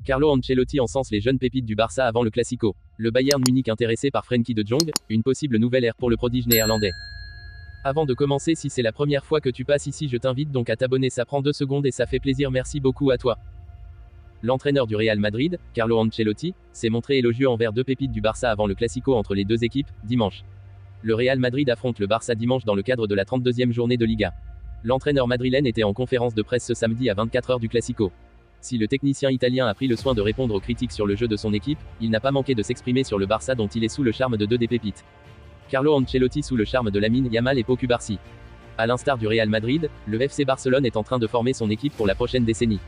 Carlo Ancelotti encense les jeunes pépites du Barça avant le Classico. Le Bayern Munich intéressé par Frenkie de Jong, une possible nouvelle ère pour le prodige néerlandais. Avant de commencer, si c'est la première fois que tu passes ici, je t'invite donc à t'abonner, ça prend 2 secondes et ça fait plaisir, merci beaucoup à toi. L'entraîneur du Real Madrid, Carlo Ancelotti, s'est montré élogieux envers 2 pépites du Barça avant le Classico entre les 2 équipes, dimanche. Le Real Madrid affronte le Barça dimanche dans le cadre de la 32e journée de Liga. L'entraîneur madrilène était en conférence de presse ce samedi à 24 h du Classico. Si le technicien italien a pris le soin de répondre aux critiques sur le jeu de son équipe, il n'a pas manqué de s'exprimer sur le Barça dont il est sous le charme de 2 des pépites. Carlo Ancelotti sous le charme de Lamine Yamal et Pau Cubarsí. À l'instar du Real Madrid, le FC Barcelone est en train de former son équipe pour la prochaine décennie.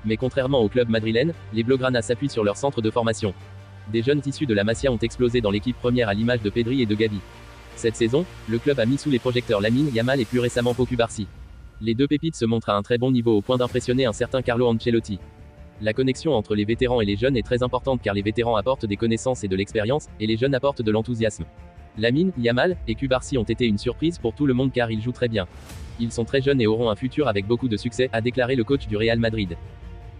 Mais contrairement au club madrilène, les Blaugrana s'appuient sur leur centre de formation. Des jeunes issus de la Masia ont explosé dans l'équipe première à l'image de Pedri et de Gavi. Cette saison, le club a mis sous les projecteurs Lamine Yamal et plus récemment Pau Cubarsí. Les 2 pépites se montrent à un très bon niveau au point d'impressionner un certain Carlo Ancelotti. La connexion entre les vétérans et les jeunes est très importante car les vétérans apportent des connaissances et de l'expérience, et les jeunes apportent de l'enthousiasme. Lamine, Yamal et Cubarsí ont été une surprise pour tout le monde car ils jouent très bien. Ils sont très jeunes et auront un futur avec beaucoup de succès, a déclaré le coach du Real Madrid.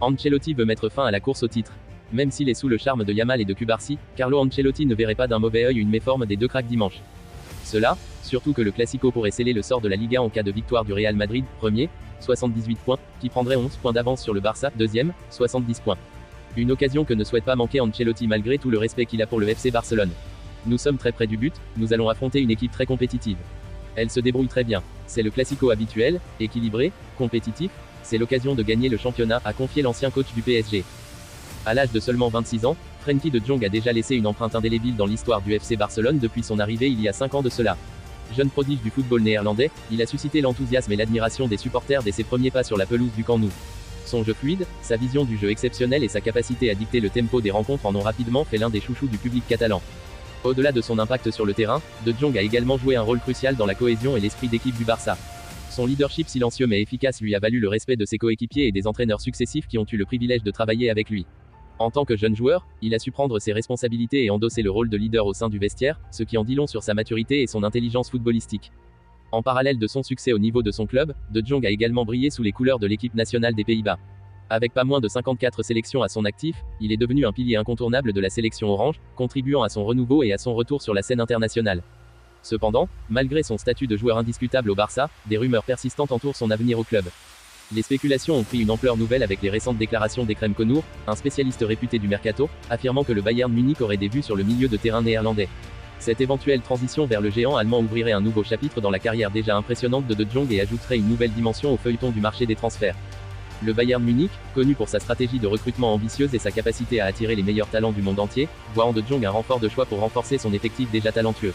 Ancelotti veut mettre fin à la course au titre. Même s'il est sous le charme de Yamal et de Cubarsí, Carlo Ancelotti ne verrait pas d'un mauvais œil une méforme des 2 cracks dimanche. Cela, surtout que le Classico pourrait sceller le sort de la Liga en cas de victoire du Real Madrid, premier, 78 points, qui prendrait 11 points d'avance sur le Barça, deuxième, 70 points. Une occasion que ne souhaite pas manquer Ancelotti malgré tout le respect qu'il a pour le FC Barcelone. Nous sommes très près du but, nous allons affronter une équipe très compétitive. Elle se débrouille très bien. C'est le Classico habituel, équilibré, compétitif, c'est l'occasion de gagner le championnat, a confié l'ancien coach du PSG. À l'âge de seulement 26 ans, Frenkie de Jong a déjà laissé une empreinte indélébile dans l'histoire du FC Barcelone depuis son arrivée il y a 5 ans de cela. Jeune prodige du football néerlandais, il a suscité l'enthousiasme et l'admiration des supporters dès ses premiers pas sur la pelouse du Camp Nou. Son jeu fluide, sa vision du jeu exceptionnelle et sa capacité à dicter le tempo des rencontres en ont rapidement fait l'un des chouchous du public catalan. Au-delà de son impact sur le terrain, De Jong a également joué un rôle crucial dans la cohésion et l'esprit d'équipe du Barça. Son leadership silencieux mais efficace lui a valu le respect de ses coéquipiers et des entraîneurs successifs qui ont eu le privilège de travailler avec lui. En tant que jeune joueur, il a su prendre ses responsabilités et endosser le rôle de leader au sein du vestiaire, ce qui en dit long sur sa maturité et son intelligence footballistique. En parallèle de son succès au niveau de son club, De Jong a également brillé sous les couleurs de l'équipe nationale des Pays-Bas. Avec pas moins de 54 sélections à son actif, il est devenu un pilier incontournable de la sélection orange, contribuant à son renouveau et à son retour sur la scène internationale. Cependant, malgré son statut de joueur indiscutable au Barça, des rumeurs persistantes entourent son avenir au club. Les spéculations ont pris une ampleur nouvelle avec les récentes déclarations d'Ekrem Konur, un spécialiste réputé du mercato, affirmant que le Bayern Munich aurait des vues sur le milieu de terrain néerlandais. Cette éventuelle transition vers le géant allemand ouvrirait un nouveau chapitre dans la carrière déjà impressionnante de Jong et ajouterait une nouvelle dimension au feuilleton du marché des transferts. Le Bayern Munich, connu pour sa stratégie de recrutement ambitieuse et sa capacité à attirer les meilleurs talents du monde entier, voit en De Jong un renfort de choix pour renforcer son effectif déjà talentueux.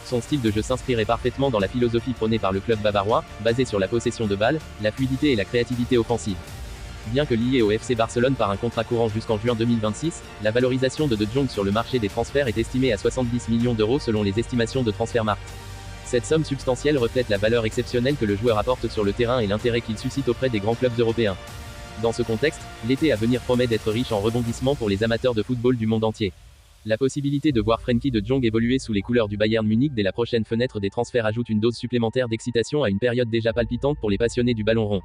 Son style de jeu s'inscrirait parfaitement dans la philosophie prônée par le club bavarois, basée sur la possession de balles, la fluidité et la créativité offensive. Bien que lié au FC Barcelone par un contrat courant jusqu'en juin 2026, la valorisation de Jong sur le marché des transferts est estimée à 70 millions d'euros selon les estimations de Transfermarkt. Cette somme substantielle reflète la valeur exceptionnelle que le joueur apporte sur le terrain et l'intérêt qu'il suscite auprès des grands clubs européens. Dans ce contexte, l'été à venir promet d'être riche en rebondissements pour les amateurs de football du monde entier. La possibilité de voir Frenkie de Jong évoluer sous les couleurs du Bayern Munich dès la prochaine fenêtre des transferts ajoute une dose supplémentaire d'excitation à une période déjà palpitante pour les passionnés du ballon rond.